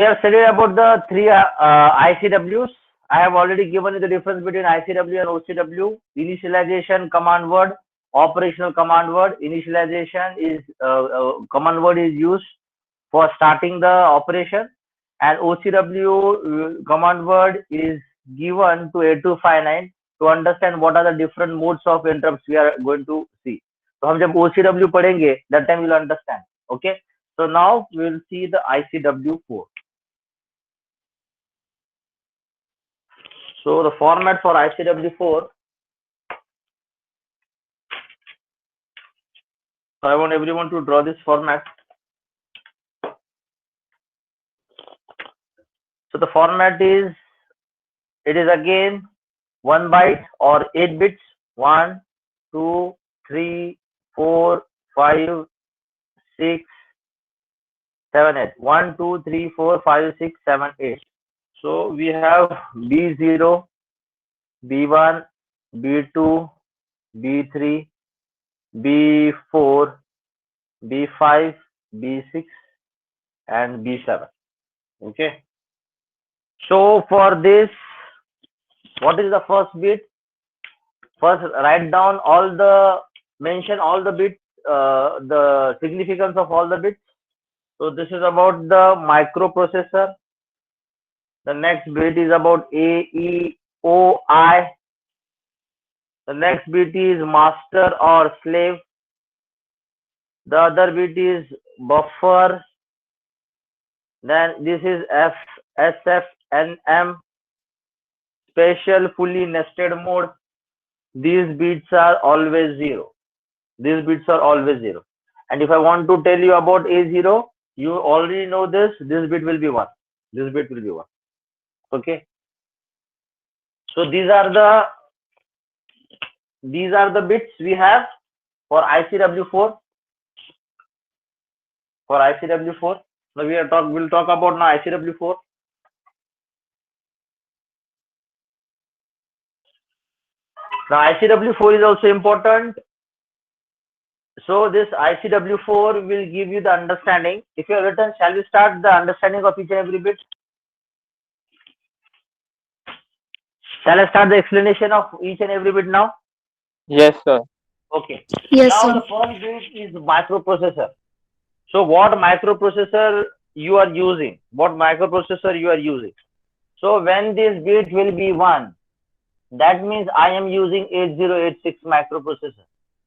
We have studied about the three ICWs. I have already given you the difference between ICW and OCW. Initialization command word, operational command word. Initialization is command word is used for starting the operation, and OCW command word is given to 8259 to understand what are the different modes of interrupts we are going to see. तो हम जब OCW पढ़ेंगे, that time we'll understand. Okay. So now we'll see the ICW4. So the format for ICW4, so I want everyone to draw this format. So the format is, it is again 1 byte or 8 bits, 1, 2, 3, 4, 5, 6, 7, 8. 1, 2, 3, 4, 5, 6, 7, 8. So we have B0, B1, B2, B3, B4, B5, B6, and B7. Okay. So for this, what is the first bit? First, write down all the, mention all the bits, the significance of all the bits. So this is about the microprocessor. The next bit is about AEOI. The next bit is master or slave. The other bit is buffer. Then this is SFNM, special fully nested mode. These bits are always 0. These bits are always 0. And if I want to tell you about A0, you already know this. This bit will be 1. This bit will be 1. Okay. So these are the bits we have for ICW4. For ICW4. Now we'll talk about now ICW4. Now ICW4 is also important. So this ICW4 will give you the understanding. If you have written, shall we start the understanding of each and every bit? Shall I start the explanation of each and every bit now? Yes, sir. Okay. Yes, Now sir. the first bit is microprocessor. So what microprocessor you are using? What microprocessor you are using? So when this bit will be 1, that means I am using 8086 microprocessor.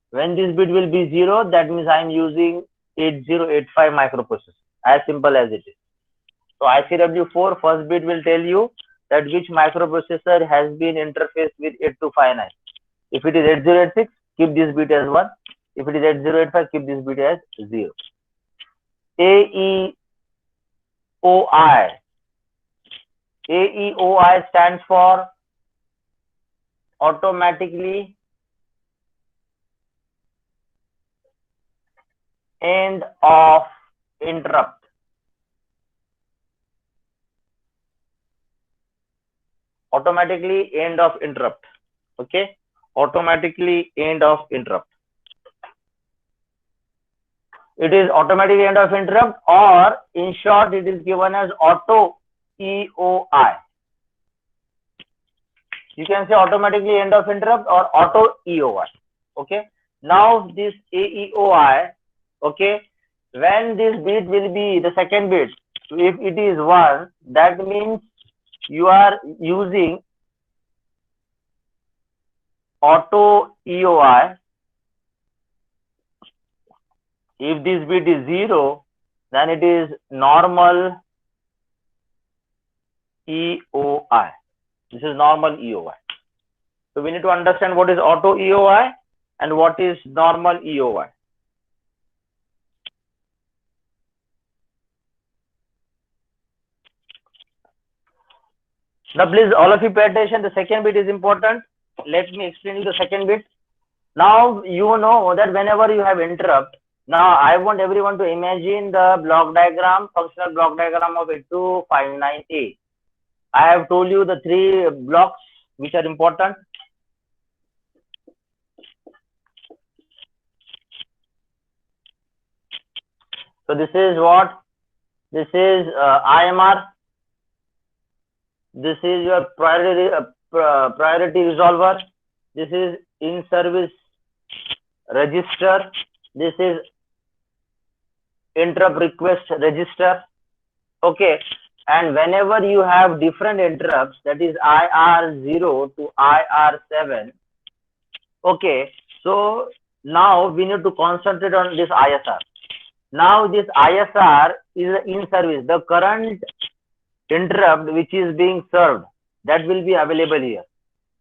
When this bit will be 0, that means I am using 8085 microprocessor. As simple as it is. So ICW4 first bit will tell you that which microprocessor has been interfaced with 8259. If it is 8086, keep this bit as 1. If it is 8085, keep this bit as 0. AEOI. AEOI stands for automatically end of interrupt. Automatically end of interrupt. Okay. Automatically end of interrupt. It is automatic end of interrupt, or in short it is given as auto EOI. You can say automatically end of interrupt or auto EOI. Okay. Now this AEOI, okay, when this bit will be the second bit, if it is 1, that means you are using auto EOI. If this bit is 0, then it is normal EOI. This is normal EOI. So we need to understand what is auto EOI and what is normal EOI. Now please all of you pay attention. The second bit is important. Let me explain you the second bit. Now you know that whenever you have interrupt, now I want everyone to imagine the block diagram, functional block diagram of 8259A. I have told you the 3 blocks which are important. So this is what This is IMR. This is your priority resolver. This is in service register. This is interrupt request register. Okay, and whenever you have different interrupts, that is IR0 to IR7. Okay, so now we need to concentrate on this ISR. Now this ISR is in service. The current interrupt which is being served, that will be available here.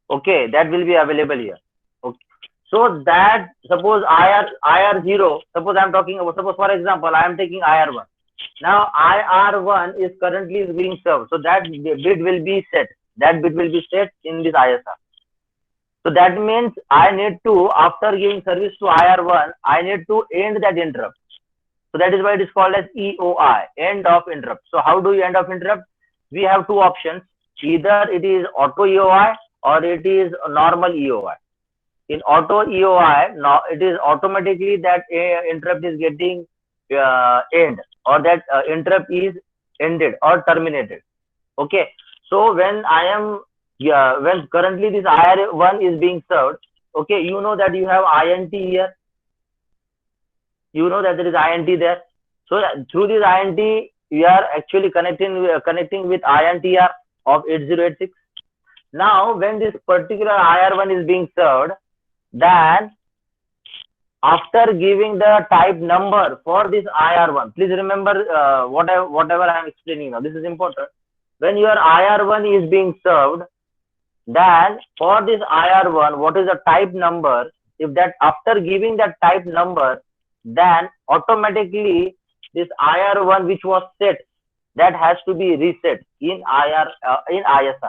Okay, that will be available here. Okay, so that suppose IR0, suppose I'm talking about, suppose for example I am taking IR1. Now IR1 is currently being served, so that bit will be set. That bit will be set in this ISR. So that means I need to, after giving service to IR1, I need to end that interrupt. So that is why it is called as EOI, end of interrupt. So how do you end of interrupt? We have two options. Either it is auto EOI or it is normal EOI. In auto EOI, now it is automatically that interrupt is getting end, or that interrupt is ended or terminated. Okay. So when I am when currently this IR1 is being served, okay, you know that you have INT here. You know that there is INT there. So through this INT, we are actually connecting with INTR of 8086. Now, when this particular IR1 is being served, then after giving the type number for this IR1, please remember whatever I am explaining now. This is important. When your IR1 is being served, then for this IR1, what is the type number? If that after giving that type number, then automatically this IR1 which was set, that has to be reset in ISR.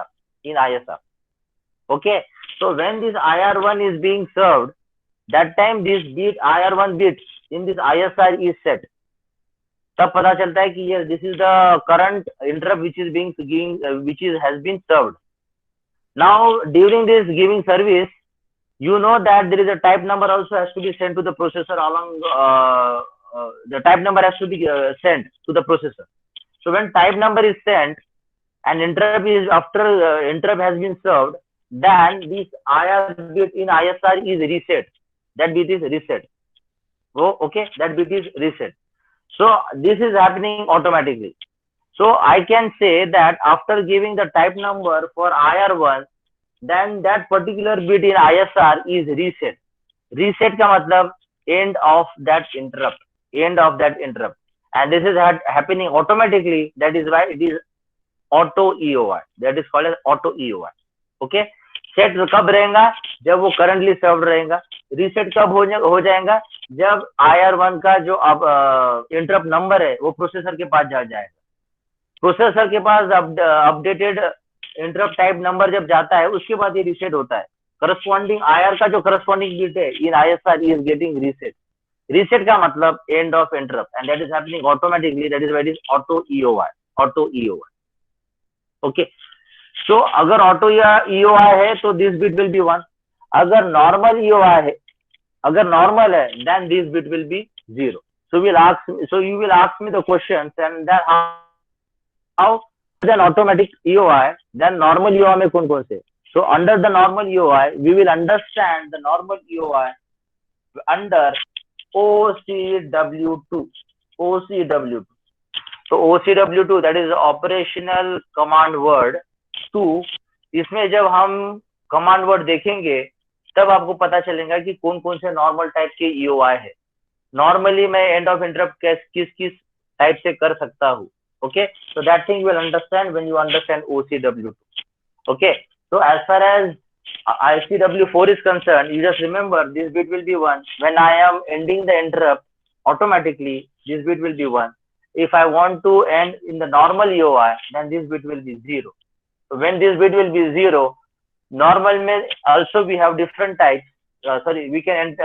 Okay. So when this IR1 is being served, that time this bit IR1 bit in this ISR is set. तब पता चलता है कि yes, this is the current interrupt which is being has been served. Now during this giving service, you know that there is a type number also has to be sent to the processor along. The type number has to be sent to the processor. So when type number is sent and interrupt is after interrupt has been served, then this IR bit in ISR is reset. That bit is reset. Oh, okay, that bit is reset. So this is happening automatically. So I can say that after giving the type number for IR1, then that particular bit in ISR is reset. Reset का मतलब end of that interrupt. End of that interrupt. And this is happening automatically. That is why it is auto EOI. That is called as auto EOI. Okay. Set कब रहेगा? जब वो currently served रहेगा. Reset कब हो जाएगा? जब IR1 का जो अब इंटरप्ट नंबर है वो प्रोसेसर के पास जाएगा. प्रोसेसर के पास अपडेटेड इंटरप्ट टाइप नंबर जब जाता है, उसके बाद ये रीसेट होता है. करस्पॉन्डिंग IR का जो करस्पॉन्डिंग बिट है in ISR is getting reset. Reset का मतलब end of interrupt, and that is happening automatically. That is why it is auto EOI. Okay. So अगर ऑटो या EOI है तो दिस बिट विल बी 1. अगर normal EOI है, अगर normal है, then this bit will be 0. So you will ask me the questions, and then how then automatic EOI, then normal EOI में कौन से? So under the normal EOI, we will understand the normal EOI under OCW2. So OCW2, that is operational command word 2. इसमें जब हम command word देखेंगे तब आपको पता चलेगा कि कौन से नॉर्मल टाइप के EOI है. नॉर्मली मैं एंड ऑफ इंटरप्ट किस टाइप से कर सकता हूँ. Okay, so that thing you will understand when you understand OCW2. Okay, so as far as ICW4 is concerned, you just remember this bit will be 1. When I am ending the interrupt, automatically this bit will be 1. If I want to end in the normal EOI, then this bit will be 0. So when this bit will be 0, normal may also we have different types. We can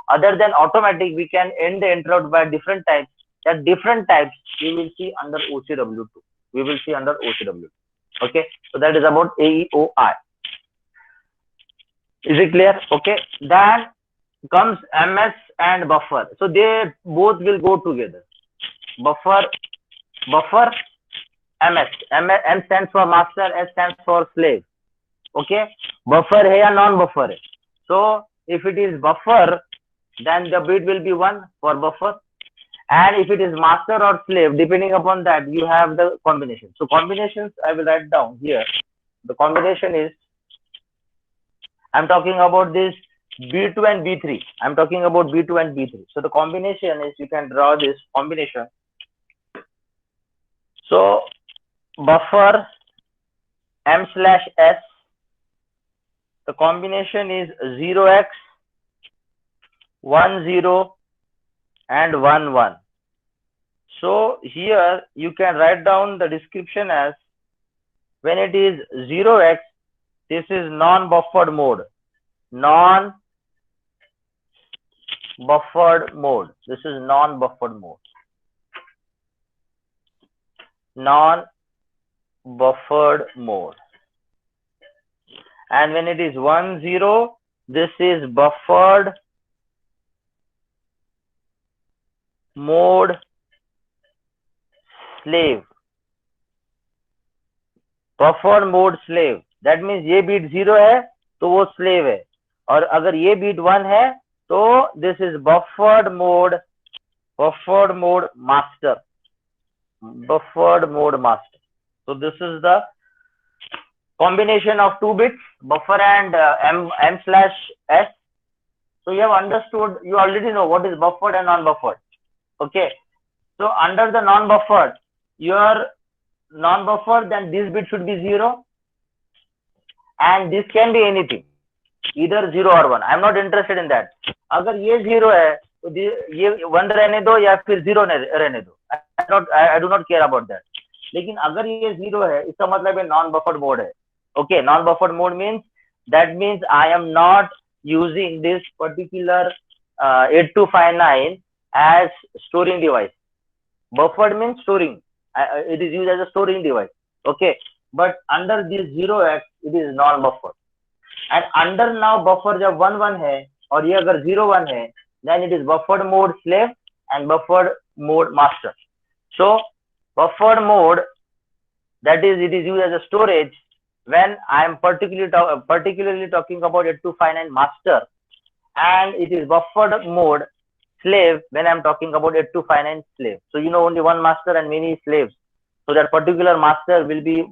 other than automatic, we can end the interrupt by different types. That different types we will see under OCW2. Okay, so that is about AEOI. Is it clear? Okay, then comes MS and buffer. So they both will go together. Buffer buffer, MS. M stands for master, S stands for slave. Okay, buffer है या non buffer है? So if it is buffer, then the bit will be 1 for buffer, and if it is master or slave, depending upon that you have the combination. So combinations I will write down here. The combination is, I'm talking about this B2 and B3. I'm talking about B2 and B3. So the combination is, you can draw this combination. So buffer M/S, the combination is 0x, 1 0 and 1 1. So here you can write down the description as, when it is 0x, this is non-buffered mode. Non-buffered mode. This is non-buffered mode. Non-buffered mode. And when it is 1 0, this is buffered mode slave. Buffer mode slave, that means ये beat 0 है तो वो slave है, और अगर ये beat 1 है तो this is buffered mode master. Buffered mode master. So this is the combination of 2 bits, buffer and M/S. So you have understood, you already know what is buffered and non-buffered. Okay, so under the non-buffered, your non-buffer, then this bit should be 0, and this can be anything, either 0 or 1. I am not interested in that. अगर ये 0 है तो ये 1 रहने दो या फिर 0 रहने दो. I do not care about that. लेकिन अगर ये 0 है, इसका मतलब है non-buffered mode है. Okay, non-buffered mode means, that means I am not using this particular 8259 as storing device. Buffered means storing. It is used as a storing device. Okay, but under this 0x, it is non-buffer. And under now buffer जब 1 1 है और ये अगर 0 1 है, then it is buffered mode slave and buffered mode master. So buffered mode, that is, it is used as a storage when I am particularly talking about 8259 master, and it is buffered mode slave when I'm talking about 8259 slave. So you know, only one master and many slaves. So that particular master will be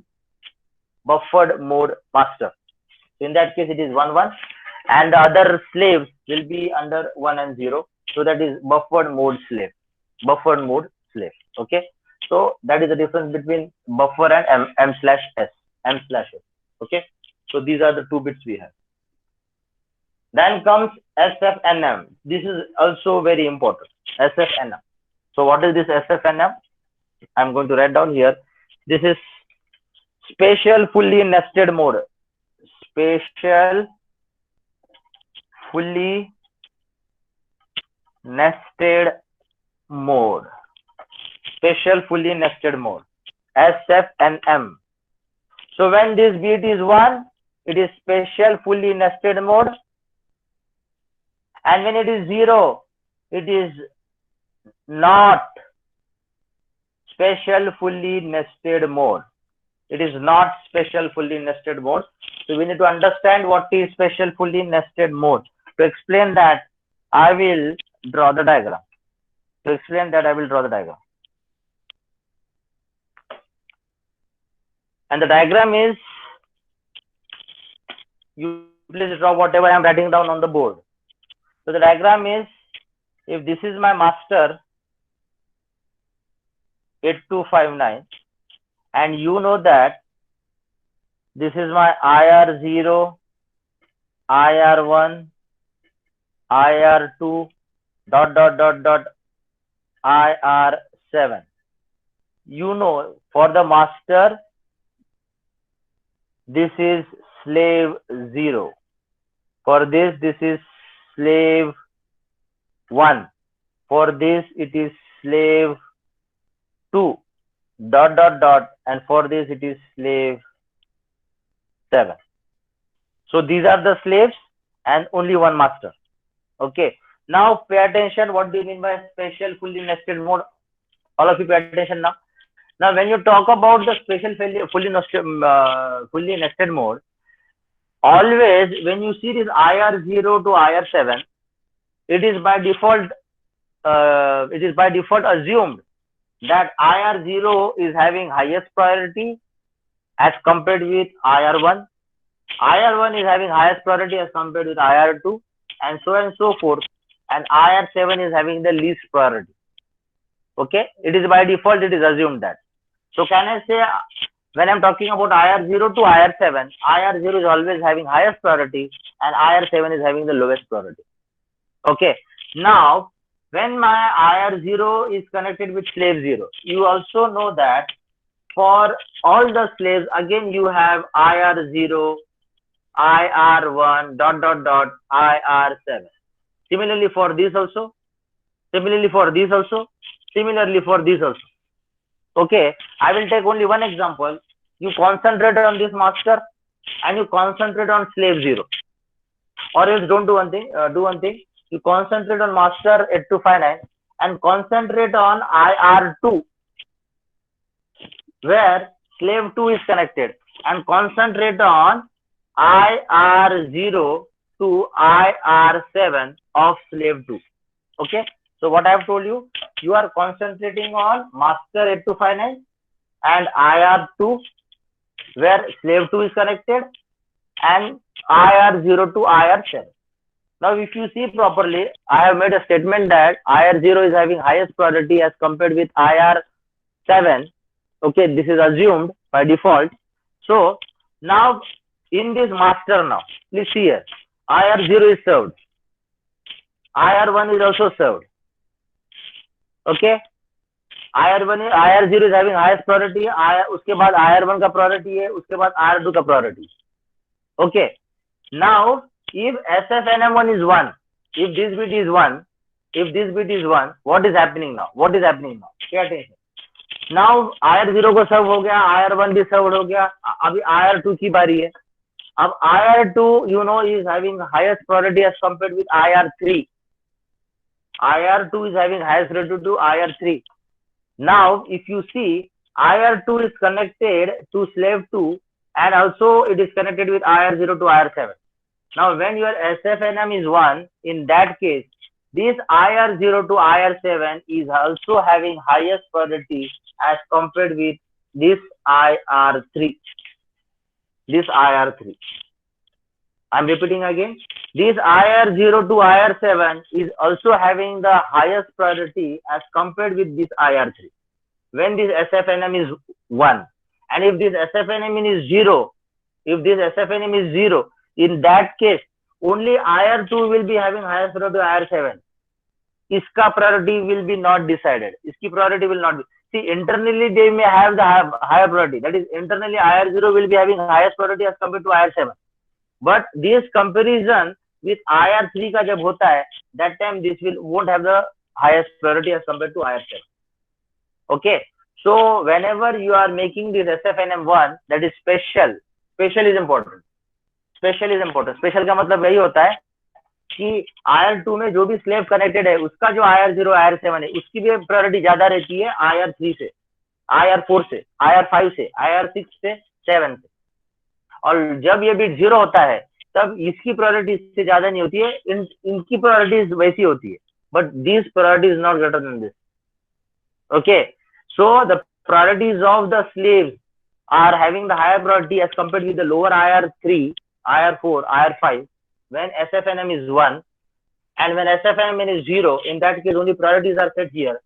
buffered mode master. So in that case, it is 1 1, and the other slaves will be under 1 and 0. So that is buffered mode slave. Buffered mode slave. Okay. So that is the difference between buffer and M/S. Okay. So these are the 2 bits we have. Then comes SFNM. This is also very important. SFNM. So what is this SFNM? I'm going to write down here. This is spatial fully nested mode. Spatial fully nested mode. Spatial fully nested mode. SFNM. So when this bit is 1, it is spatial fully nested mode. And when it is 0, it is not spatial fully nested mode. It is not spatial fully nested mode. So we need to understand what is spatial fully nested mode. To explain that, I will draw the diagram. And the diagram is, you please draw whatever I am writing down on the board. So the diagram is, if this is my master 8259, and you know that this is my IR0, IR1, IR2, ... IR7. You know, for the master, this is slave 0. For this is slave 1. For this, it is slave 2, ... and for this, it is slave 7. So these are the slaves and only one master. Okay. Now pay attention. What do you mean by spatial fully nested mode? All of you pay attention now. Now, when you talk about the special fully nested mode, always when you see this IR0 to IR7, it is by default assumed that IR0 is having highest priority as compared with IR1. IR1 is having highest priority as compared with IR2, and so forth. And IR7 is having the least priority. Okay, it is by default, it is assumed that. So can I say, when I'm talking about IR0 to IR7, IR0 is always having highest priority and IR7 is having the lowest priority. Okay, now when my IR0 is connected with slave 0, you also know that for all the slaves, again you have IR0, IR1, IR7. Similarly for this also, similarly for this also, similarly for this also. Okay, I will take only one example. You concentrate on this master and you concentrate on slave 0. Or else don't do one thing, you concentrate on master 8259 and concentrate on IR2 where slave 2 is connected, and concentrate on IR0 to IR7 of slave 2. Okay, so what I have told you, you are concentrating on master 8259 and IR2 where slave 2 is connected, and IR0 to IR7. Now, if you see properly, I have made a statement that IR0 is having highest priority as compared with IR7. Okay, this is assumed by default. So now in this master, now please see here, IR0 is served, IR1 is also served. Okay, IR0 is having highest priority, उसके बाद IR1 का priority है, उसके बाद IR2 का priority. Okay, now if SFNM1 is 1, if this bit is 1, if this bit is 1, what is happening now? What is happening now? क्या attention? Now IR0 को सर्व हो गया, IR1 भी सर्व हो गया, अभी IR2 की बारी है. अब IR2 you know is having highest priority as compared with IR3. IR2 is having highest priority to IR3. Now if you see, IR2 is connected to slave 2 and also it is connected with IR0 to IR7. Now when your SFNM is 1, in that case this IR0 to IR7 is also having highest priority as compared with this IR3. This IR3. I'm repeating again. This IR0 to IR7 is also having the highest priority as compared with this IR3. When this SFNM is 1, and if this SFNM is 0, in that case, only IR2 will be having highest priority to IR7. Iska priority will be not decided. Iski priority will not be. See, internally they may have the higher priority. That is, internally IR0 will be having highest priority as compared to IR7. But this comparison with IR3 का जब होता है, that time this won't have the highest priority as compared to IR7. Okay, so whenever you are making this SFNM1, that is special. Special is important. Special is important. Special का मतलब यही होता है कि IR2 में जो भी slave connected है, उसका जो IR0 IR7 है, उसकी भी प्रायोरिटी ज्यादा रहती है IR3 से, IR4 से, IR5 से, IR6 से, 7 से. और जब ये बिट 0 होता है, तब इसकी प्रायोरिटी इससे ज्यादा नहीं होती है, इनकी प्रायोरिटीज वैसी होती है, but this priority is not greater than this. Okay, so the priorities of the slaves are having the higher priority as compared with the lower IR3, IR4, IR5 when SFNM is 1, and when SFNM is 0, in that case only priorities are set here.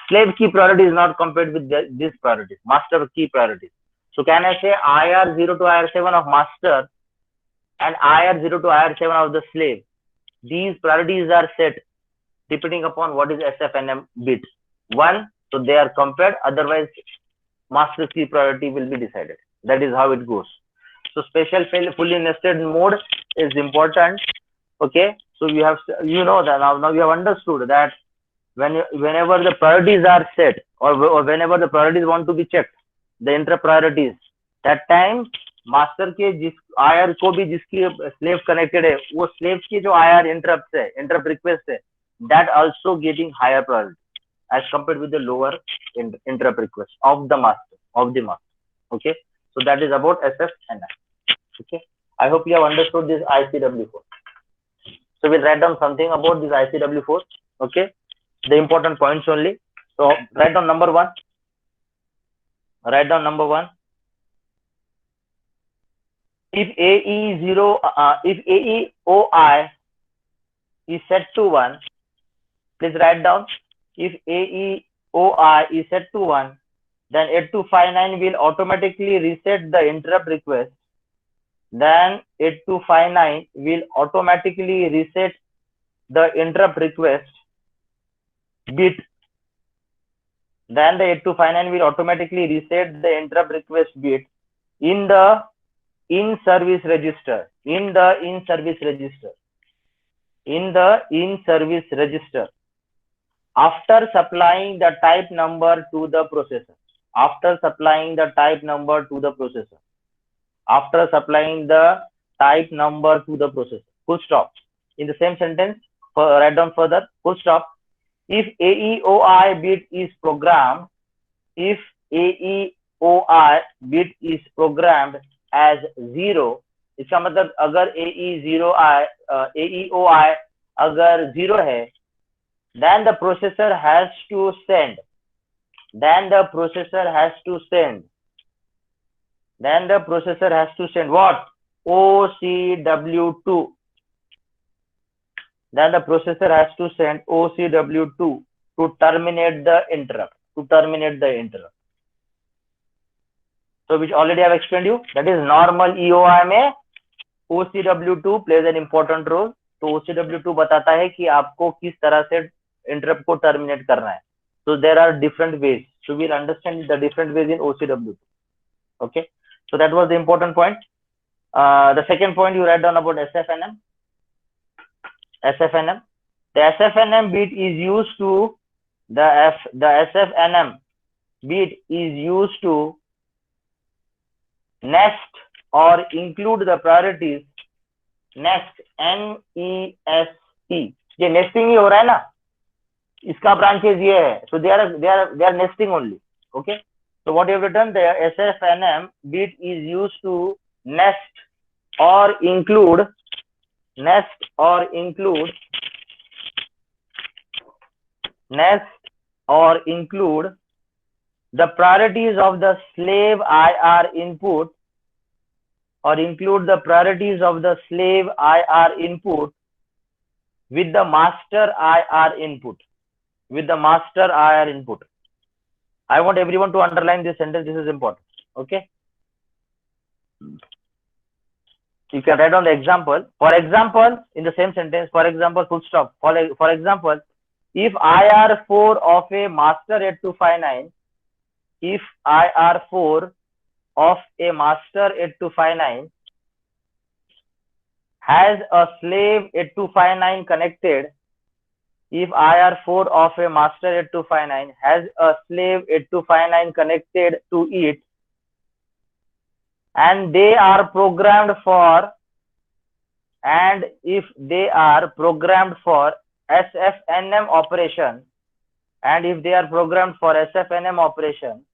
Slave key priority is not compared with this priorities, master key priorities. So can I say IR0 to IR7 of master and IR0 to IR7 of the slave? These priorities are set depending upon what is SFNM bit 1, so they are compared, otherwise master key priority will be decided. That is how it goes. So special fully nested mode is important. Okay, so we have, you know that now you have understood that whenever the priorities are set, or whenever the priorities want to be checked, the inter priorities, that time master के जिस IR को भी जिसकी slave connected है, वो slave की जो IR interrupt है, interrupt request है, that also getting higher priority. as compared with the lower interrupt request of the master. Okay, so that is about SFNM. Okay, I hope you have understood this ICW4. So we'll write down something about this ICW4. Okay, the important points only. So write down number one. Write down number one. If if AEOI is set to 1, please write down. If AEOI is set to 1, then 8259 will automatically reset the interrupt request. Then 8259 will automatically reset the interrupt request bit. Then the 8259 will automatically reset the interrupt request bit in the in service register. In the in service register. In the in service register. After supplying the type number to the processor. After supplying the type number to the processor. After supplying the type number to the processor. Full stop. In the same sentence, write down further. Full stop. If AEOI bit is programmed, if AEOI bit is programmed as 0, इसका मतलब अगर AEOI अगर 0 है, then the processor has to send. Then the processor has to send what? OCW2. Then the processor has to send OCW2 to terminate the interrupt. So which already I have explained you. That is normal EOI में OCW2 plays an important role. तो OCW2 बताता है कि आपको किस तरह से interrupt को terminate करना है. So there are different ways. So we'll understand the different ways in OCW2. Okay. So that was the important point. The second point you write down about SFNM. SFNM. The SFNM bit is used to the SFNM bit is used to nest or include the priorities. Nest, NEST. ये nesting ही हो रहा है ना, इसका branches ये है. So they are nesting only. Okay. So what you have done, the SFNM bit is used to nest or include the priorities of the slave IR input, or include the priorities of the slave IR input with the master IR input. I want everyone to underline this sentence. This is important. Okay. You can write down the example. For example, in the same sentence, for example, full stop. For example, if IR4 of a master 8259, if IR4 of a master 8259 has a slave 8259 connected, if IR4 of a master 8259 has a slave 8259 connected to it, and they are programmed for, and if they are programmed for SFNM operation, and if they are programmed for SFNM operation,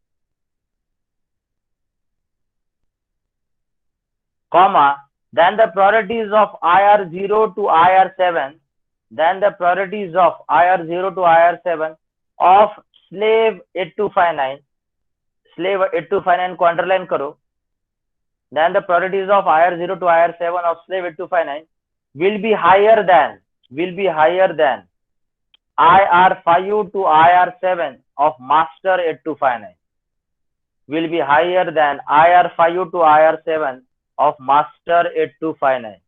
comma, then the priorities of IR0 to IR7, then the priorities of IR0 to IR7 of slave 8259, slave 8259 को underline करो, then the priorities of IR0 to IR7 of slave 8259 will be higher than IR5 to IR7 of master 8259. Will be higher than IR5 to IR7 of master 8259.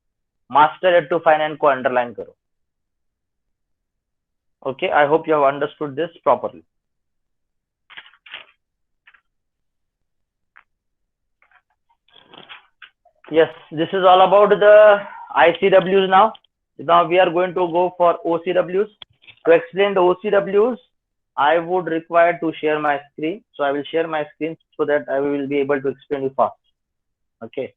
Master 8259 को underline करो. Okay, I hope you have understood this properly. Yes, this is all about the ICWs now. Now we are going to go for OCWs. To explain the OCWs, I would require to share my screen. So I will share my screen so that I will be able to explain you fast. Okay.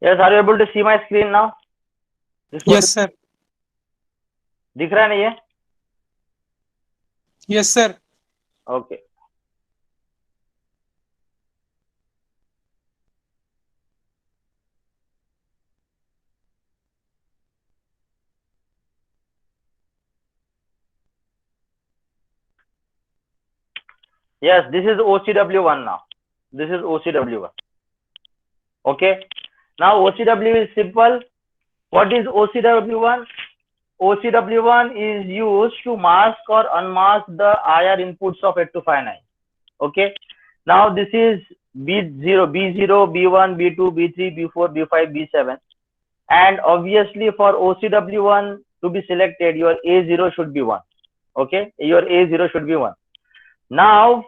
Yes, are you able to see my screen now? Yes, sir. दिख रहा है ना ये? Yes, sir. Okay. Yes, this is OCW1 now. This is OCW1. Okay. Now OCW is simple. What is OCW1? OCW1 is used to mask or unmask the IR inputs of 8259. Okay. Now this is B0, B0, B1, B2, B3, B4, B5, B7. And obviously for OCW1 to be selected, your A0 should be 1. Okay. Your A0 should be 1. Now,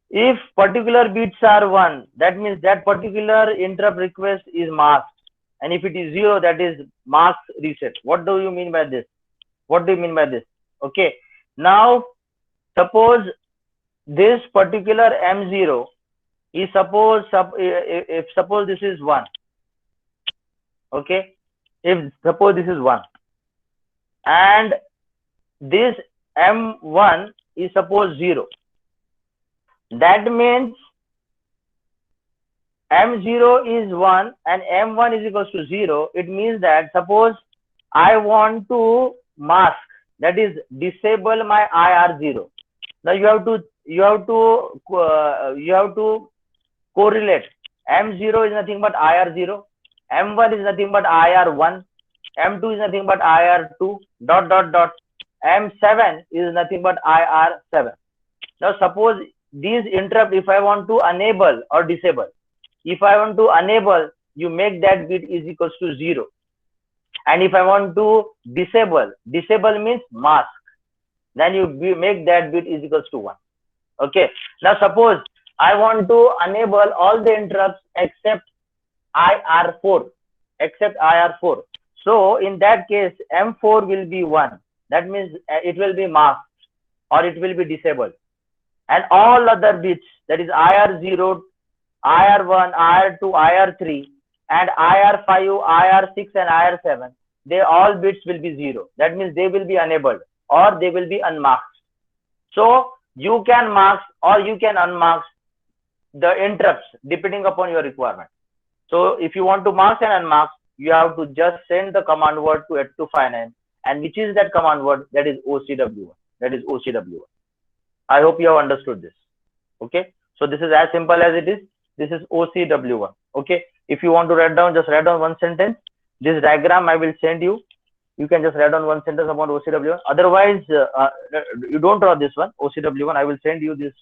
if particular bits are 1, that means that particular interrupt request is masked. And if it is 0, that is mask reset. What do you mean by this? What do you mean by this? Okay. Now, suppose this particular M0 is if suppose this is 1. Okay. If suppose this is 1. And this M1 is suppose 0. That means M0 is 1 and M1 is equals to 0. It means that suppose I want to mask, that is disable my IR0. Now you have to correlate. M0 is nothing but IR0. M1 is nothing but IR1. M2 is nothing but IR2. Dot dot dot. M7 is nothing but IR7. Now suppose these interrupt, if I want to enable or disable, if I want to enable, you make that bit is equals to 0. And if I want to disable means mask, then you make that bit is equals to 1. Okay. Now suppose I want to enable all the interrupts except IR4. So in that case, M4 will be 1. That means it will be masked or it will be disabled. And all other bits, that is IR0, IR1, IR2, IR3, and IR5, IR6, and IR7, they all bits will be 0. That means they will be enabled or they will be unmasked. So you can mask or you can unmask the interrupts depending upon your requirement. So if you want to mask and unmask, you have to just send the command word to 8259. And which is that command word? That is OCW1. That is OCW1. I hope you have understood this. Okay. So this is as simple as it is. This is OCW1. Okay. If you want to write down, just write down one sentence. This diagram I will send you. You can just write down one sentence about OCW1. Otherwise, you don't draw this one, OCW1. I will send you this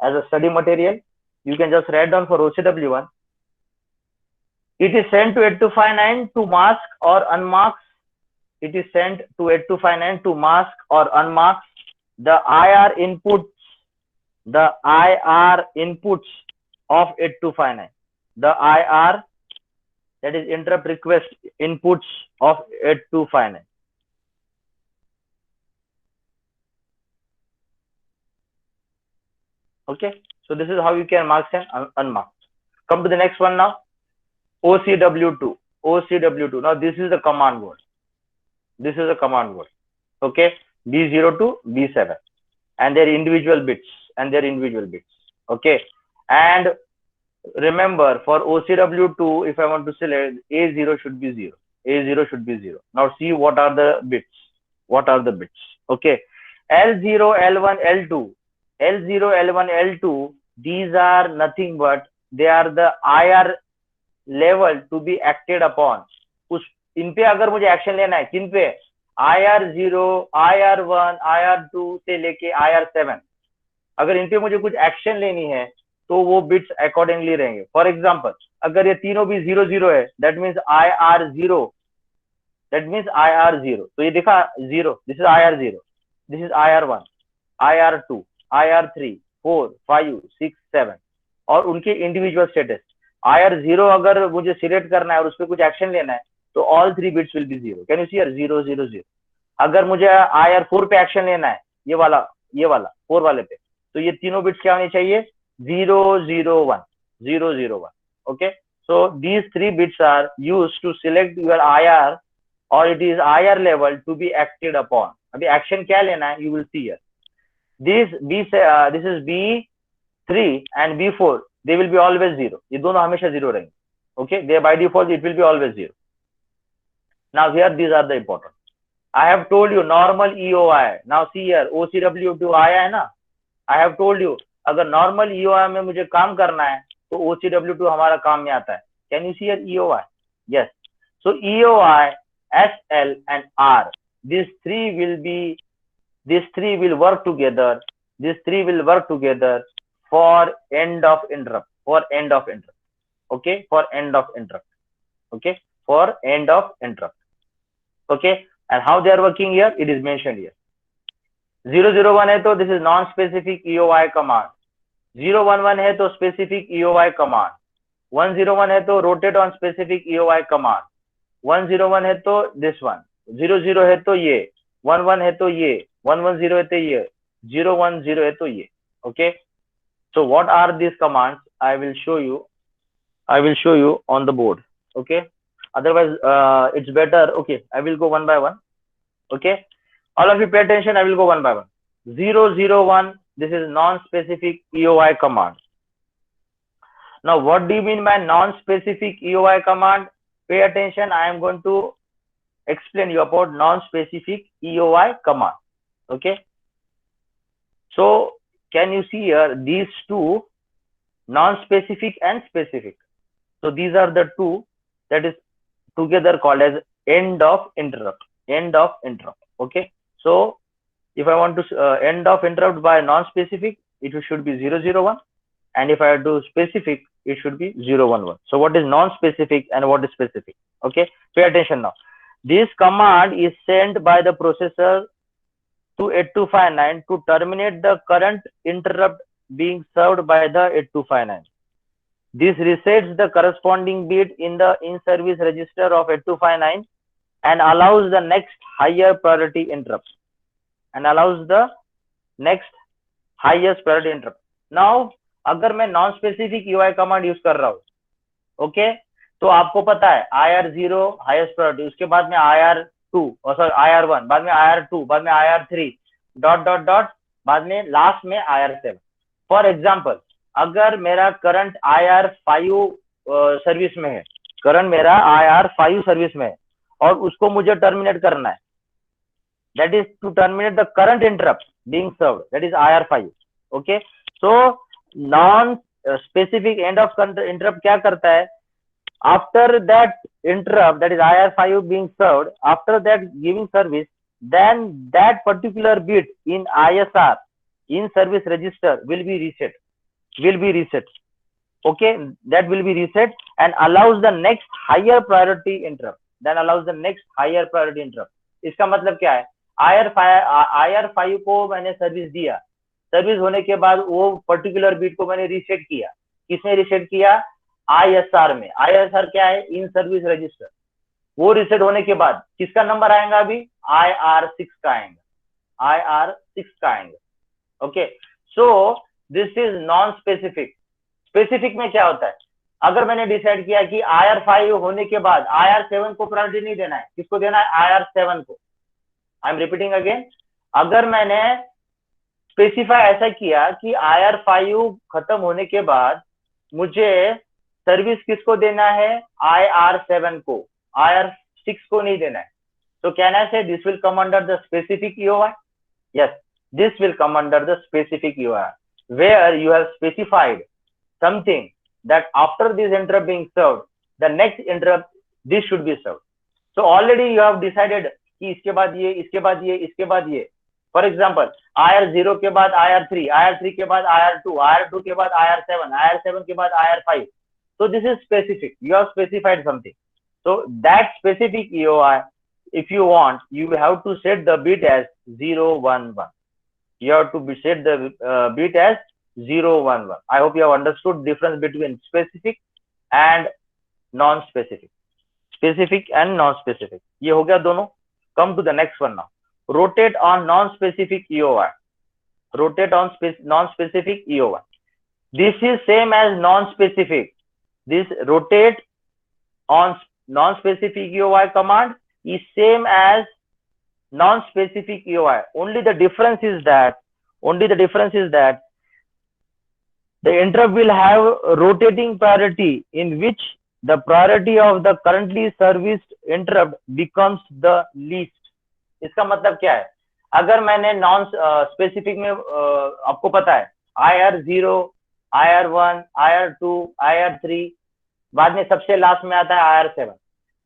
as a study material. You can just write down for OCW1. It is sent to 8259 to mask or unmask. It is sent to 8259 to mask or unmask the IR inputs of 8259. The IR, that is interrupt request inputs of 8259. Okay. So this is how you can mark and unmark. Come to the next one now. OCW2. OCW2. Now this is the command word. This is a command word. Okay. B0 to B7 and their individual bits Okay. And remember, for OCW2, if I want to select, A0 should be 0. A0 should be 0. Now see what are the bits. Okay. L0, L1, L2. L0, L1, L2. These are nothing but they are the IR level to be acted upon. इन पे अगर मुझे action लेना है, किन पे? IR0, IR1, IR2 से लेके IR7. अगर इन पे मुझे कुछ एक्शन लेनी है तो वो बिट्स अकॉर्डिंगली रहेंगे. फॉर एग्जांपल, अगर ये तीनों भी 0 है, दैट मींस IR0, तो ये देखा 0, this is IR0, this is IR1, IR2, IR3, 4, 5, 6, 7 और उनके इंडिविजुअल स्टेटस. IR0 अगर मुझे सिलेक्ट करना है और उस पर कुछ एक्शन लेना है तो all 3 bits will be 0. Can you see here 0 0 0. अगर मुझे IR4 पे एक्शन लेना है, ये वाला 4 वाले पे, तो ये तीनों बिट्स क्या होनी चाहिए? 0 0 1 0 0 1. Okay. So these 3 bits are used to select your IR, or it is IR level to be acted upon. अभी action क्या लेना है, you will see here. This is B3 and B4, they will be always 0. ये दोनों हमेशा 0 रहेंगे. Okay, they by default it will be always 0. Now here these are the important. I have told you normal EOI. Now see here OCW2 आया है ना. I have told you अगर normal EOI में मुझे काम करना है तो OCW2 हमारा काम में आता है. Can you see here EOI? Yes. So EOI, SL and R, these three will work together. These three will work together for end of interrupt. Okay, for end of interrupt. Okay, for end of interrupt. Okay, and how they are working here, it is mentioned here. 001 है तो this is non-specific EOI command. 011 है तो specific EOI command. 101 है तो rotate on specific EOI command. 101 है तो this one. 00 है तो ये. 11 है तो ये. 110 है तो ये. 010 है तो ये. Okay. So what are these commands? I will show you on the board. Okay. Otherwise, it's better. Okay. I will go one by one. Okay. All of you pay attention. I will go one by one. 001. This is non-specific EOI command. Now, what do you mean by non-specific EOI command? Pay attention. I am going to explain you about non-specific EOI command. Okay. So, can you see here these two, non-specific and specific? So, these are the two that is together called as end of interrupt. End of interrupt. Okay. So, if I want to end of interrupt by non-specific, it should be 001. And if I do specific, it should be 011. So what is non-specific and what is specific? Okay, pay attention now. This command is sent by the processor to 8259 to terminate the current interrupt being served by the 8259. This resets the corresponding bit in the in-service register of 8259 and allows the next higher priority interrupt. Now, अगर मैं non specific UI command use कर रहा हूँ, okay, तो आपको पता है IR0 highest priority, उसके बाद में IR2 और सॉरी IR1, बाद में IR2, बाद में IR3 डॉट डॉट डॉट, बाद में लास्ट में IR7. फॉर एग्जांपल, अगर मेरा करंट IR5 सर्विस में है, और उसको मुझे टर्मिनेट करना है, that is to terminate the current interrupt being served, that is IR5. okay, so non specific end of interrupt क्या करता है, after that interrupt, that is IR5 being served, after that giving service, then that particular bit in ISR, in service register, will be reset. Okay, that will be reset and allows the next higher priority interrupt. इसका मतलब क्या है, IR5 को मैंने service दिया, service होने के बाद वो पर्टिकुलर बीट को मैंने रीसेट किया. किसने रीसेट किया? ISR में. ISR क्या है? In service register. वो रीसेट होने के बाद किसका नंबर आएगा? अभी IR6 का आएगा. Okay, so this is non specific. Specific में क्या होता है, अगर मैंने डिसाइड किया कि IR5 होने के बाद IR7 को प्रायोरिटी नहीं देना है, किसको देना है? IR7 को. आई एम रिपीटिंग अगेन, अगर मैंने स्पेसिफाई ऐसा किया कि IR5 खत्म होने के बाद मुझे सर्विस किसको देना है? IR7 को, IR6 को नहीं देना है. तो can I say this will come under the specific EOI? Yes, this will come under the specific EOI, where you have specified something that after this interrupt being served, the next interrupt this should be served. So already you have decided कि इसके बाद ये, इसके बाद ये, इसके बाद ये. फॉर एग्जाम्पल, IR0 के बाद IR3, IR3 के बाद IR2, IR2 के बाद IR7, IR7 के बाद IR5. So this is specific. You have specified something. So that specific EOI, if you want, you have to set the bit as 011. You have to set the bit as 011. I hope you have understood difference between specific and non-specific. Specific and non-specific. ये हो गया दोनों. Come to the next one now. Rotate on non-specific EOI. Rotate on non-specific EOI. This is same as non-specific. this rotate on non-specific EOI command is same as non-specific EOI. Only the difference is that the interrupt will have rotating priority, in which the priority of the currently serviced interrupt becomes the least. इसका मतलब क्या है? अगर मैंने non specific में आपको पता है IR0, IR1, IR2, IR3, बाद में सबसे लास्ट में आता है IR7,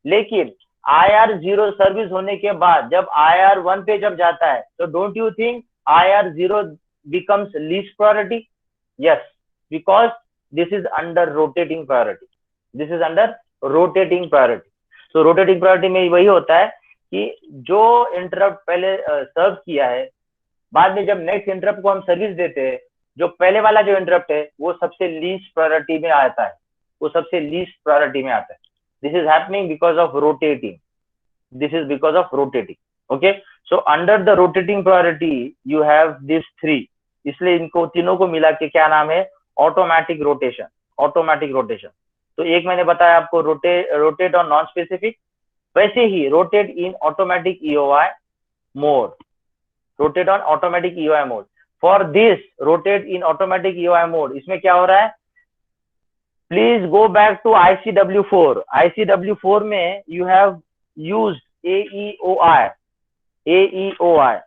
लेकिन IR0 सर्विस होने के बाद जब IR1 पे जब जाता है तो don't you think IR0 becomes least priority? Yes, because this is under rotating priority. This is under rotating priority. So rotating priority में वही होता है कि जो इंटरप्ट पहले सर्व किया है, बाद में जब नेक्स्ट इंटरप्ट को हम सर्विस देते हैं, जो पहले वाला जो इंटरप्ट है वो सबसे लीस्ट प्रायोरिटी में आता है, वो सबसे लीस्ट प्रायोरिटी में आता है. This is happening because of rotating. This is because of rotating. Okay, so under the rotating priority you have this three. इसलिए इनको तीनों को मिला के क्या नाम है? Automatic rotation. Automatic rotation. तो एक मैंने बताया आपको रोटेट ऑन नॉन स्पेसिफिक, वैसे ही rotate in automatic EOI mode. Rotate on automatic EOI mode. For this rotate in automatic EOI mode, इसमें क्या हो रहा है? Please go back to ICW4. ICW4 में you have used AEOI. AEOI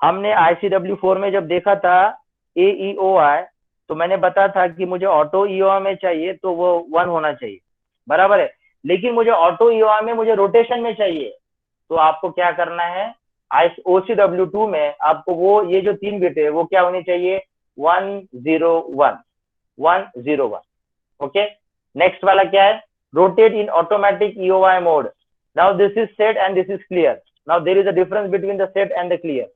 हमने ICW4 में जब देखा था AEOI, तो मैंने बताया था कि मुझे ऑटो ईओआई में चाहिए तो वो 1 होना चाहिए, बराबर है. लेकिन मुझे ऑटो ईओआई में मुझे रोटेशन में चाहिए, तो आपको क्या करना है? OCW2 में आपको वो ये जो 3 बिट है वो क्या होनी चाहिए? 101. 101. ओके, नेक्स्ट वाला क्या है? Rotate in automatic EOI mode. Now this is set and this is clear. Now there is a difference between the set and the clear.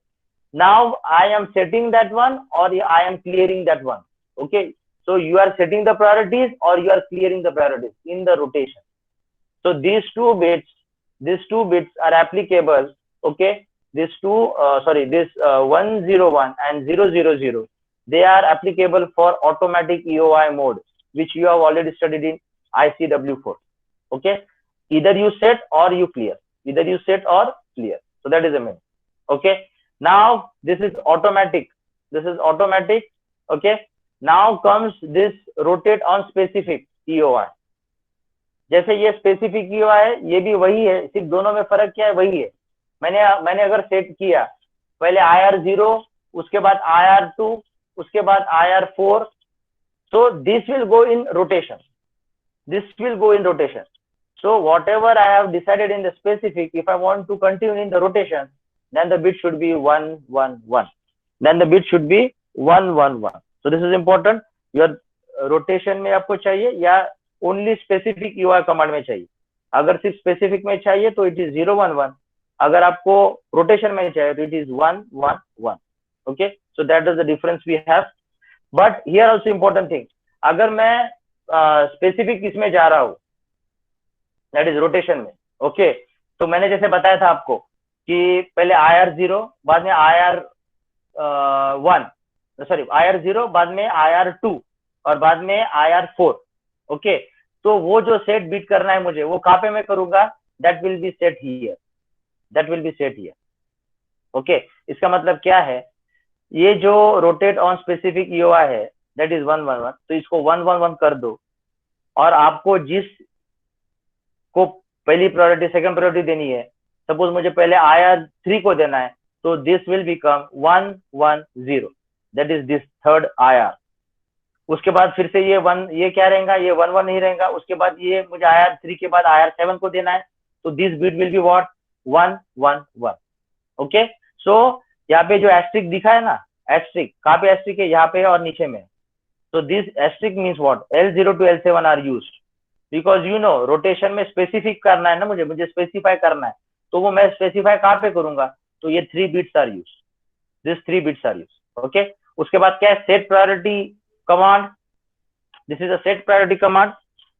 Now I am setting that one or I am clearing that one. Okay, so you are setting the priorities or you are clearing the priorities in the rotation. So these two bits are applicable. Okay, this 101 and 000, they are applicable for automatic EOI mode, which you have already studied in ICW4. Okay, either you set or you clear. Either you set or clear. So that is the main. Okay. Now this is automatic. This is automatic. Okay. Now comes this rotate on specific EOI. जैसे ये specific EOI है, ये भी वही है, सिर्फ दोनों में फर्क क्या है? वही है. मैंने अगर सेट किया पहले IR0, उसके बाद IR2, उसके बाद IR4, so this will go in rotation. This will go in rotation. So whatever I have decided in the specific, if I want to continue in the rotation, then the bit should be 111. Then the bit should be 111. So this is important. Your rotation में आपको चाहिए या only specific EOI command में चाहिए? अगर सिर्फ specific में चाहिए तो it is 011. अगर आपको rotation में चाहिए तो it is 111. Okay, so that is the difference we have. But here also important thing, अगर मैं specific इसमें जा रहा हूँ, that is rotation में, okay, तो मैंने जैसे बताया था आपको कि पहले IR0, बाद में IR0, बाद में IR2 और बाद में IR4. ओके, तो वो जो सेट बीट करना है मुझे, वो कहाँ पे मैं करूंगा? That will be set here. That will be set here. Okay, इसका मतलब क्या है? ये जो रोटेट ऑन स्पेसिफिक EOI है, दैट इज 111, तो इसको 111 कर दो. और आपको जिस को पहली प्रायोरिटी सेकंड प्रायोरिटी देनी है, सपोज मुझे पहले IR3 को देना है, तो this will become 110. That is this third IR. उसके बाद फिर से ये क्या रहेगा? ये 11 नहीं रहेगा. उसके बाद ये मुझे IR3 के बाद IR7 को देना है, तो this bit will be what? 111. Okay, so यहाँ पे जो एस्ट्रिक दिखा है ना, एस्ट्रिक कहाँ पे एस्ट्रिक है? यहाँ पे और नीचे में. तो this asterisk means what? L0 to L7 are used because you know rotation में स्पेसिफिक करना है ना, मुझे स्पेसिफाई करना है, तो वो मैं स्पेसिफाई कहाँ पे करूंगा? तो ये 3 bits are use. This 3 bits are use. Okay, उसके बाद क्या है? Set priority command. This is a set priority command.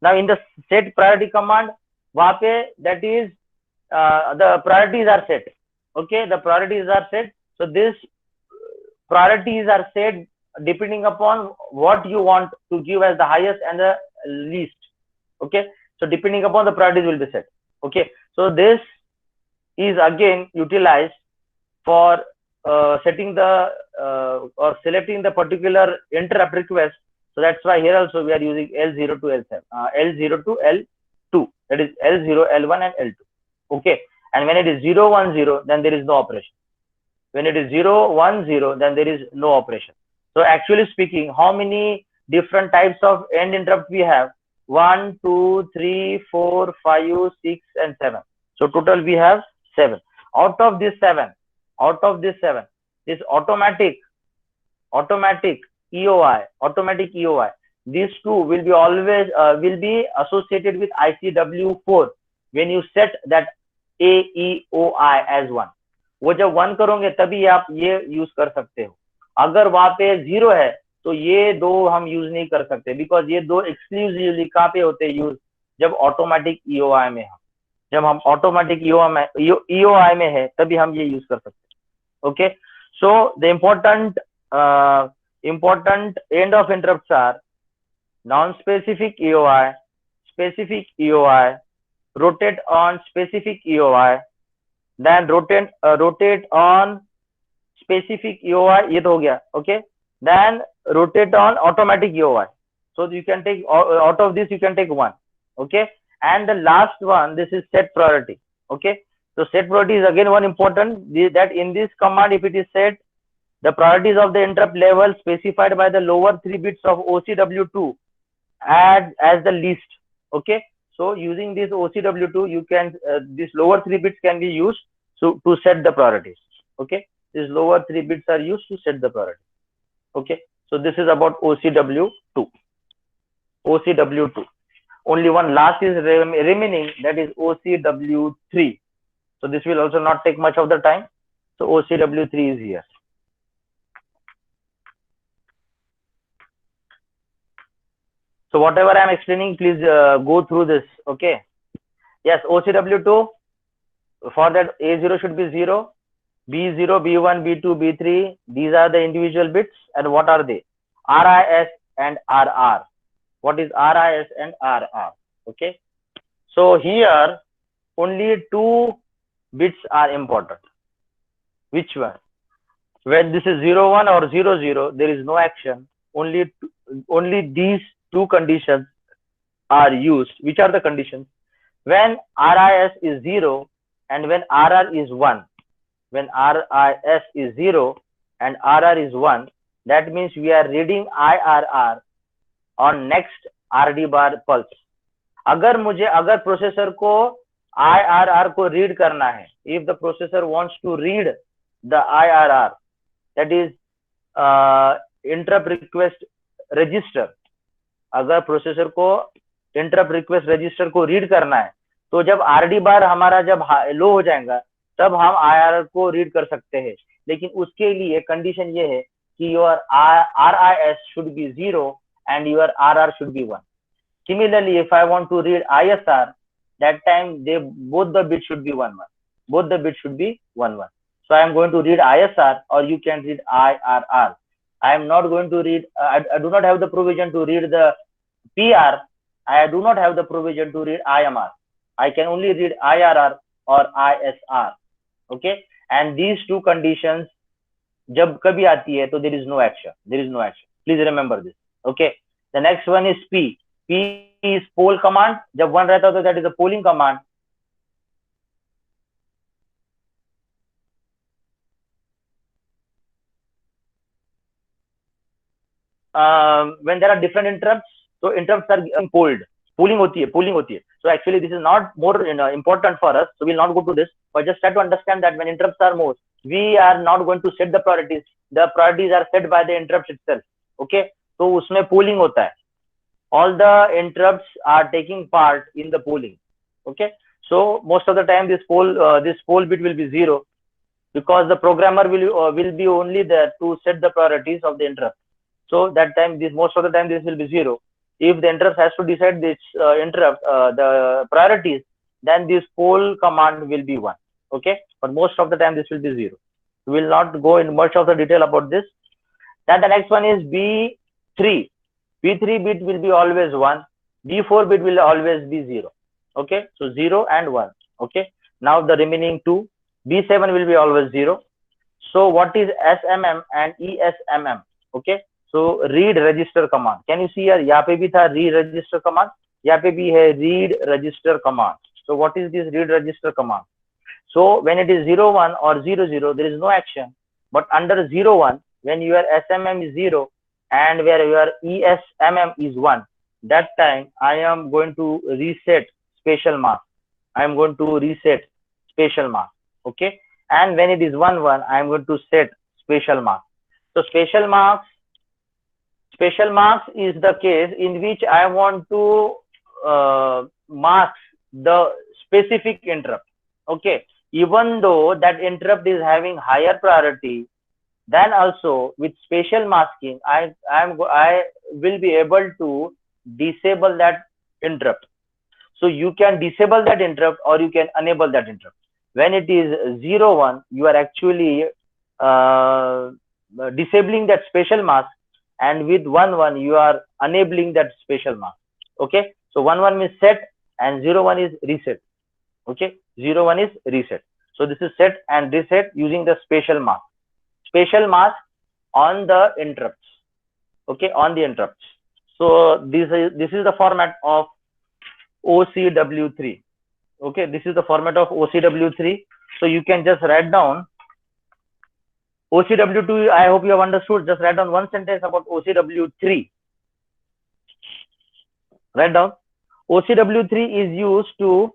Now in the set priority command, वहां पे that is the priorities are set. Okay, the priorities are set. So this priorities are set depending upon what you want to give as the highest and the least. Okay, so depending upon the priorities will be set. Okay, so this is again utilized for setting the or selecting the particular interrupt request. So that's why here also we are using L0 to L7, L0 to L2, that is L0, L1 and L2. Okay, and when it is 0, 1, 0, then there is no operation. When it is 0, 1, 0, then there is no operation. So actually speaking, how many different types of end interrupt we have? 1, 2, 3, 4, 5, 6, and 7. So total we have 7. Out of this 7, this automatic EOI, these two will be always will be associated with ICW4 when you set that AEOI as 1. वो जब 1 करोगे तभी आप ये use कर सकते हो. अगर वहां पे 0 है तो ये दो हम यूज नहीं कर सकते, बिकॉज ये दो एक्सक्लूसिवली कहाँ पे होते हैं यूज? जब ऑटोमेटिक ईओआई में हम जब हम ऑटोमेटिक ईओआई में है तभी हम ये यूज कर सकते हैं. Okay, so the important end of interrupts are non-specific EOI, specific EOI, rotate on specific EOI, then rotate on specific EOI, ये तो हो गया. Okay, then rotate on automatic EOI. So you can take out of this you can take one. Okay, and the last one, this is set priority. Okay, so set priority is again one important, that in this command if it is set, the priorities of the interrupt level specified by the lower 3 bits of OCW2 add as the least. Okay, so using this OCW2 you can these lower 3 bits can be used to set the priorities. Okay, these lower 3 bits are used to set the priority. Okay, so this is about OCW2. Only one last is remaining, that is OCW3. So this will also not take much of the time. So OCW3 is here. So whatever I am explaining, please go through this. Okay. Yes, OCW2, for that A0 should be 0, B0, B1, B2, B3. These are the individual bits. And what are they? RIS and RR. What is RIS and RR? Okay. So here only 2 bits are important. Which one? When this is 0, 1 or 0, 0, there is no action. Only these 2 conditions are used. Which are the conditions? When RIS is 0 and when RR is 1. When RIS is 0 and RR is 1, that means we are reading IRR on next RD bar pulse. अगर processor को IRR को read करना है, if the processor wants to read the IRR, that is interrupt request register, अगर processor को interrupt request register को read करना है तो जब आरडी बार हमारा जब लो हो जाएगा तब हम आईआरआर को रीड कर सकते हैं. लेकिन उसके लिए कंडीशन ये है कि your RIS should be 0 and your RR should be 1. Similarly, if I want to read ISR, that time both the bits should be 1 1. Both the bits should be 1 1. So I am going to read ISR, or you can read IRR. I am not going to read. I do not have the provision to read the PR. I do not have the provision to read IMR. I can only read IRR or ISR. Okay, and these 2 conditions जब कभी आती है तो there is no action. Please remember this. Okay, the next one is P. P is poll command. जब 1 रहता है तो that is a polling command. When there are different interrupts, so interrupts are polled. Polling होती है. So actually this is not more important for us, so we'll not go to this, but just try to understand that when interrupts are more, we are not going to set the priorities. The priorities are set by the interrupt itself. Okay, so उसमें polling होता है. All the interrupts are taking part in the polling. Okay, so most of the time this poll bit will be 0, because the programmer will be only there to set the priorities of the interrupt. So that time most of the time this will be 0. If the interrupt has to decide this the priorities, then this poll command will be 1. Okay, but most of the time this will be 0. We will not go in much of the detail about this. Then the next one is B3. B3 bit will be always 1. B4 bit will always be 0. Okay, so 0 and 1. Okay, now the remaining two, B7 will be always 0. So what is SMM and ESMM? Okay, so read register command. Can you see here? यहाँ पे भी था read register command. यहाँ पे भी है read register command. So what is this read register command? So when it is 01 or 00, there is no action. But under 01, when your SMM is 0 and where your ESMM is 1, that time I am going to reset spatial mask. I am going to reset spatial mask. Okay. And when it is 1 1, I am going to set spatial mask. So spatial marks is the case in which I want to mask the specific interrupt. Okay, even though that interrupt is having higher priority, then also with spatial masking, I will be able to disable that interrupt. So you can disable that interrupt or you can enable that interrupt. When it is 0 1, you are actually disabling that spatial mask, and with 1 1 you are enabling that spatial mask. Okay, so 1 1 means set and 0 1 is reset. Okay, 0 1 is reset. So this is set and reset using the spatial mask. Spatial mask on the interrupts. Okay, on the interrupts. So this is the format of OCW3. Okay, this is the format of OCW3. So you can just write down OCW2. I hope you have understood. Just write down one sentence about OCW3. Write down. OCW3 is used to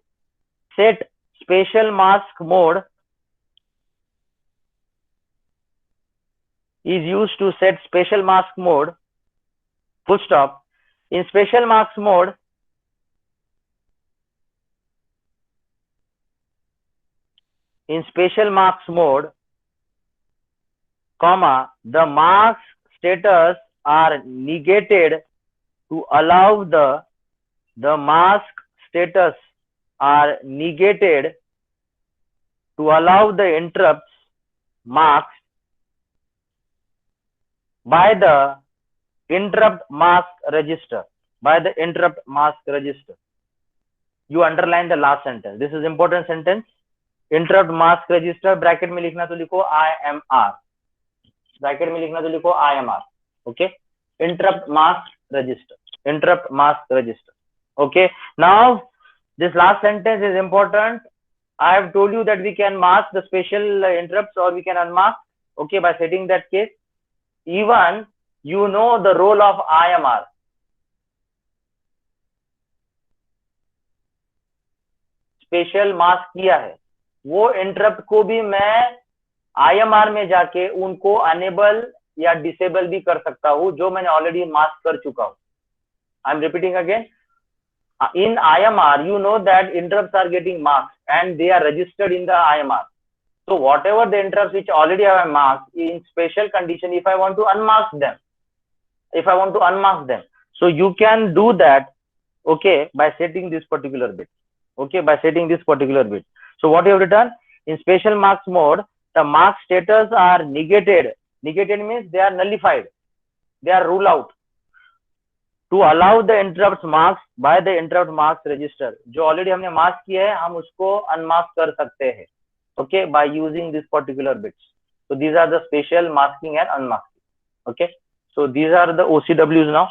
set spatial mask mode. Is used to set spatial mask mode. Full stop. In spatial mask mode, comma, the mask status are negated to allow the mask status are negated to allow the interrupts marked by the interrupt mask register. You underline the last sentence. This is important sentence. Interrupt mask register, bracket में लिखना तो लिखो IMR. Bracket में लिखना तो लिखो IMR. Okay, interrupt mask register. Okay, now this last sentence is important. I have told you that we can mask the spatial interrupts or we can unmask. Okay, by setting that case. Even you know the role of IMR. Special mask किया है, वो interrupt को भी मैं IMR में जाके उनको enable या डिसेबल भी कर सकता हूं, जो मैंने ऑलरेडी मास्क कर चुका हूं. I am repeating again. In IMR, you know that interrupts are getting marked and they are registered in the IMR. So whatever the interrupts which already have marked, in special condition, if I want to unmask them, so you can do that, okay, by setting this particular bit. Okay, by setting this particular bit. So what you have written in spatial marks mode, the mark status are negated. Negated means they are nullified, they are ruled out to allow the interrupts marks by the interrupt marks register. जो already हमने mark किया है, हम उसको unmask कर सकते हैं. Okay, by using this particular bits. So these are the spatial masking and unmasking. Okay, so these are the OCWs now.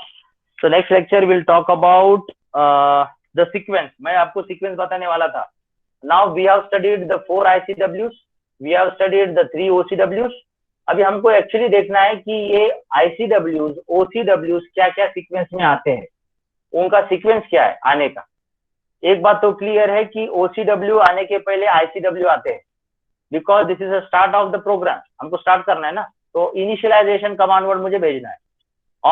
So next lecture we'll talk about the sequence. मैं आपको sequence बताने वाला था. Now we have studied the 4 ICWs, we have studied the 3 OCWs. अभी हमको actually देखना है कि ये ICWs, OCWs क्या क्या सीक्वेंस में आते हैं, उनका सीक्वेंस क्या है आने का. एक बात तो क्लियर है कि OCW आने के पहले ICW आते हैं, because this is a start of the program. हमको स्टार्ट करना है ना, तो इनिशियलाइजेशन कमांड वर्ड मुझे भेजना है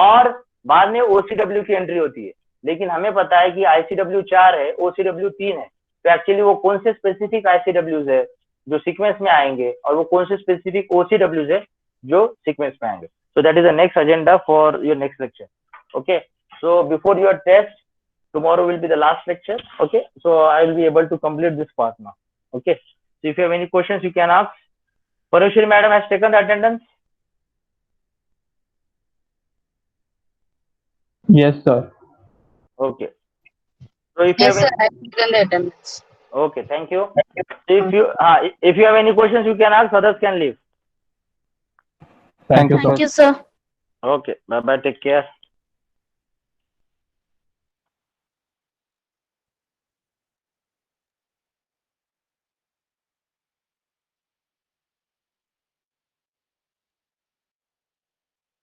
और बाद में OCW की एंट्री होती है. लेकिन हमें पता है कि ICW 4 है, OCW 3 है. तो एक्चुअली वो कौन से स्पेसिफिक ICWs है जो सीक्वेंस में आएंगे और वो कौन से स्पेसिफिक OCWs है जो सीक्वेंस में आएंगे. So that is the next agenda for your next lecture. Okay, so before your test tomorrow will be the last lecture. Okay, so I will be able to complete this part now. Okay, so if you have any questions you can ask. Parashri madam has taken the attendance. Yes, sir. Okay, So if you Yes, have sir. I have taken the attendance. okay, thank you. If you have any questions, you can ask. Others can leave. Thank you, Thank you, sir. Okay. Bye bye. Take care.